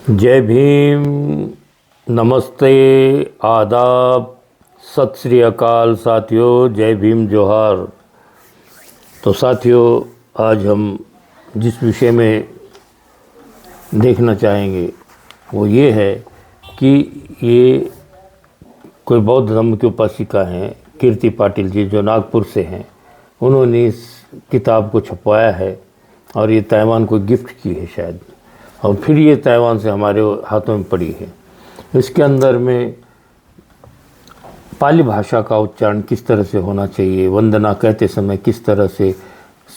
जय भीम। नमस्ते, आदाब, सत श्री अकाल साथियों। जय भीम, जोहार। तो साथियों, आज हम जिस विषय में देखना चाहेंगे वो ये है कि ये कोई बौद्ध धर्म के उपासिका हैं कीर्ति पाटिल जी, जो नागपुर से हैं। उन्होंने इस किताब को छपवाया है और ये ताइवान को गिफ्ट की है शायद, और फिर ये ताइवान से हमारे हाथों में पड़ी है। इसके अंदर में पाली भाषा का उच्चारण किस तरह से होना चाहिए, वंदना कहते समय किस तरह से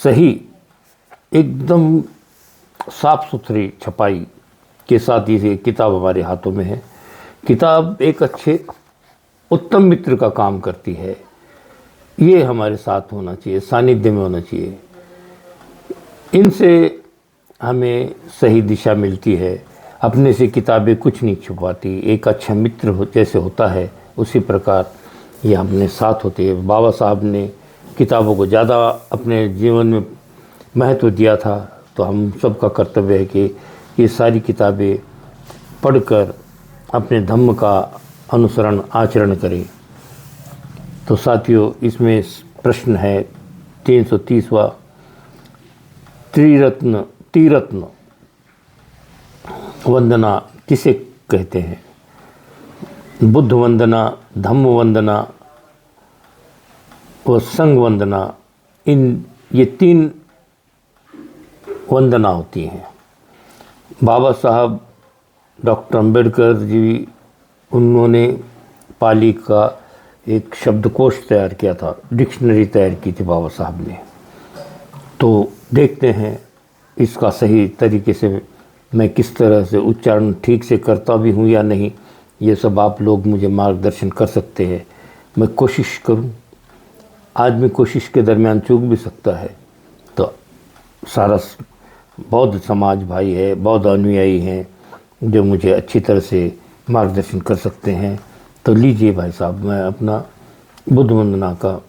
सही, एकदम साफ सुथरी छपाई के साथ ये किताब हमारे हाथों में है। किताब एक अच्छे उत्तम मित्र का काम करती है। ये हमारे साथ होना चाहिए, सानिध्य में होना चाहिए। इनसे हमें सही दिशा मिलती है। अपने से किताबें कुछ नहीं छुपाती। एक अच्छा मित्र जैसे होता है उसी प्रकार ये अपने साथ होते हैं। बाबा साहब ने किताबों को ज़्यादा अपने जीवन में महत्व दिया था, तो हम सबका कर्तव्य है कि ये सारी किताबें पढ़कर अपने धम्म का अनुसरण आचरण करें। तो साथियों, इसमें प्रश्न है 330वां, त्रिरत्न वंदना किसे कहते हैं? बुद्ध वंदना, धम्म वंदना व संघ वंदना, ये तीन वंदना होती हैं। बाबा साहब डॉक्टर अंबेडकर जी, उन्होंने पाली का एक शब्दकोश तैयार किया था, डिक्शनरी तैयार की थी बाबा साहब ने। तो देखते हैं इसका सही तरीके से मैं किस तरह से उच्चारण ठीक से करता भी हूँ या नहीं। ये सब आप लोग मुझे मार्गदर्शन कर सकते हैं। मैं कोशिश करूँ। आदमी कोशिश के दरमियान चूक भी सकता है। तो सारा बौद्ध समाज भाई है, बौद्ध अनुयायी हैं जो मुझे अच्छी तरह से मार्गदर्शन कर सकते हैं। तो लीजिए भाई साहब, मैं अपना बुद्ध वंदना का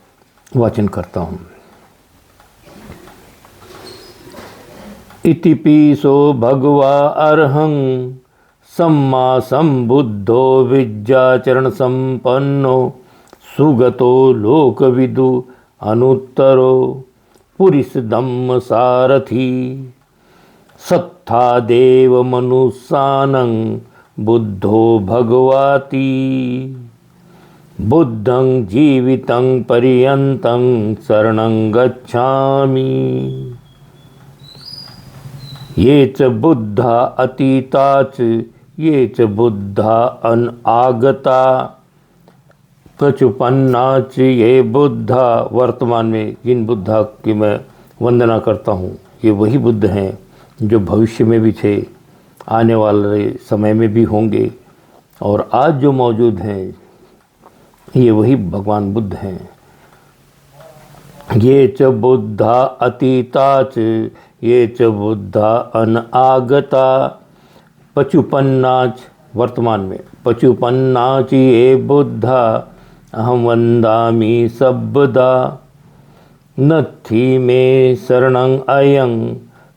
वाचन करता हूँ। इति पीसो भगवा अर्हं सम्मा संबुद्धो विद्याचरण संपन्नो सुगतो लोकविदु अनुत्तरो पुरिस धम्म सारथी सत्था देव मनुसानं बुद्धो भगवाती बुद्धं जीवितं पर्यन्तं शरणं गच्छामि। ये च बुद्धा अतीता च ये च बुद्धा अनागता प्रचुपन्ना च ये बुद्धा। वर्तमान में जिन बुद्धा की मैं वंदना करता हूँ, ये वही बुद्ध हैं जो भविष्य में भी थे, आने वाले समय में भी होंगे, और आज जो मौजूद हैं ये वही भगवान बुद्ध हैं। ये च बुद्धा अतीता च ये च बुद्धा अनागता पचुपन्नाच, वर्तमान में पचुपन्नाच ये बुद्धा अहम वंदामि सबदा। नत्थि मे शरणं अयं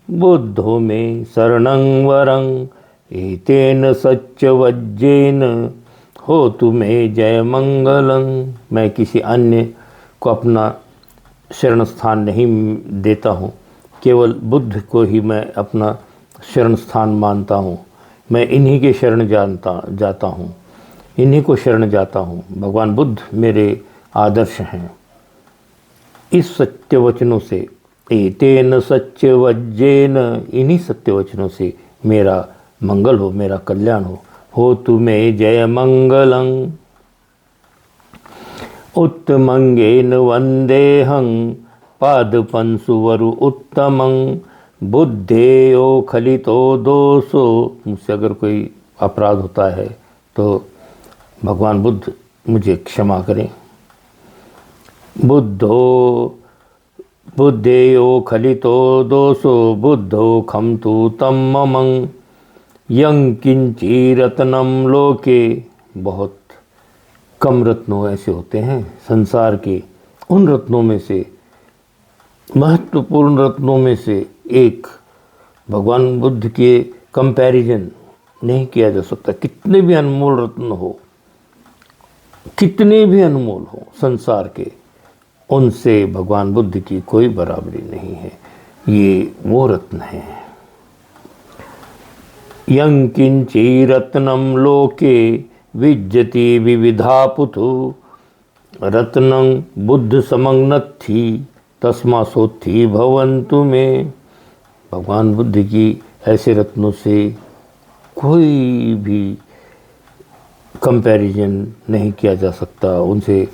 बुद्धो मे शरणं वरं एतेन सच्चवज्जेन होतु मे जय मंगलं। मैं किसी अन्य को अपना शरण स्थान नहीं देता हूँ, केवल बुद्ध को ही मैं अपना शरण स्थान मानता हूँ। मैं इन्हीं के शरण जाता हूँ, इन्हीं को शरण जाता हूँ। भगवान बुद्ध मेरे आदर्श हैं। इस सत्य वचनों से, एतेन सच्च वज्जेन, इन्हीं सत्य वचनों से मेरा मंगल हो, मेरा कल्याण हो तुम्हें जय मंगलं। उत्तमंगेन वंदेहं पादपंसुवरु उत्तमं बुद्धेयो खलितो दोषो। मुझसे अगर कोई अपराध होता है तो भगवान बुद्ध मुझे क्षमा करें। बुद्धेयो खलितो दोषो बुद्धो खमतु तम ममं यं किंची रत्नम लोके। बहुत कम रत्नों ऐसे होते हैं संसार के, उन रत्नों में से, महत्वपूर्ण रत्नों में से एक भगवान बुद्ध के कंपैरिजन नहीं किया जा सकता। कितने भी अनमोल रत्न हो, कितने भी अनमोल हो संसार के, उनसे भगवान बुद्ध की कोई बराबरी नहीं है। ये वो रत्न है। यं किंची रत्नम लोके विज्जति विविधा पुथु रत्नं बुद्ध समंगनत्थि तस्मा सोत्थि भवन्तु में। भगवान बुद्ध की ऐसे रत्नों से कोई भी कंपैरिजन नहीं किया जा सकता, उनसे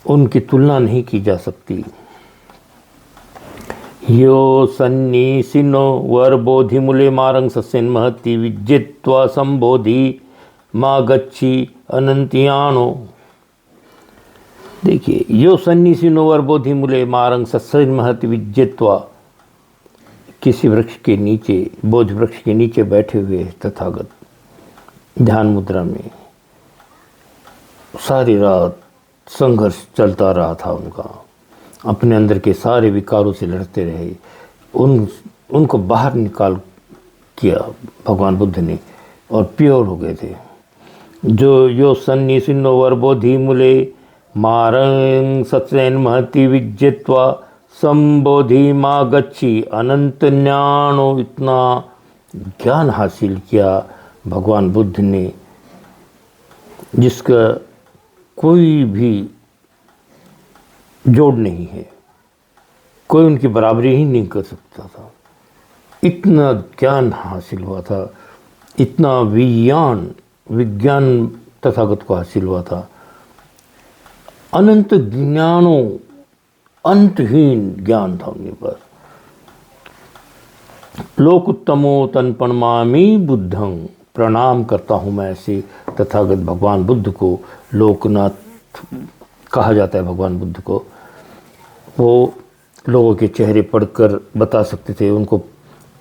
उनकी तुलना नहीं की जा सकती। यो सन्नीसिनो वर बोधि मूले मारंग सस्यन महति विजित्वा संबोधि माँ गच्छी अनंतियाणो। देखिए, यो सन्नीसिनो वर बोधि मूले मारंग सस्यन महति विजित्वा, किसी वृक्ष के नीचे, बोधि वृक्ष के नीचे बैठे हुए तथागत ध्यान मुद्रा में सारी रात संघर्ष चलता रहा था उनका। अपने अंदर के सारे विकारों से लड़ते रहे। उनको बाहर निकाल किया भगवान बुद्ध ने और प्योर हो गए थे। जो यो सन्निसिन्नो वर बोधि मूले मारंग सत्सेन महति विजित्वा संबोधि माँ गच्छी अनंत ज्ञानो। इतना ज्ञान हासिल किया भगवान बुद्ध ने जिसका कोई भी जोड़ नहीं है, कोई उनकी बराबरी ही नहीं कर सकता था। इतना ज्ञान हासिल हुआ था, इतना विज्ञान तथागत को हासिल हुआ था। अनंत ज्ञानों, अंतहीन ज्ञान था उनके पास। लोकोत्तमो तन्पणमामि बुद्धं, प्रणाम करता हूँ मैं ऐसे तथागत भगवान बुद्ध को। लोकनाथ कहा जाता है भगवान बुद्ध को। वो लोगों के चेहरे पढ़कर बता सकते थे। उनको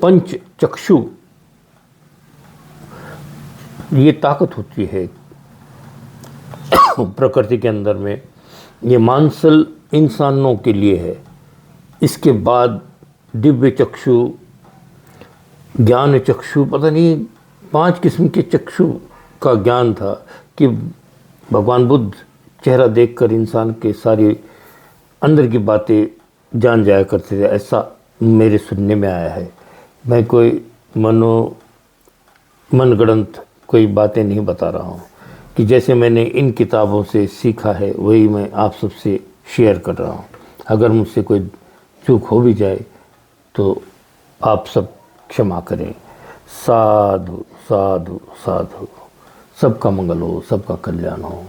पंच चक्षु, ये ताकत होती है प्रकृति के अंदर में। ये मांसल इंसानों के लिए है। इसके बाद दिव्य चक्षु, ज्ञान चक्षु, पता नहीं 5 किस्म के चक्षु का ज्ञान था कि भगवान बुद्ध चेहरा देखकर इंसान के सारी अंदर की बातें जान जाया करते थे। ऐसा मेरे सुनने में आया है। मैं कोई मनगढ़ंत कोई बातें नहीं बता रहा हूँ, कि जैसे मैंने इन किताबों से सीखा है वही मैं आप सबसे शेयर कर रहा हूँ। अगर मुझसे कोई चूक हो भी जाए तो आप सब क्षमा करें। साधु साधु साधु। सबका मंगल हो, सबका कल्याण हो।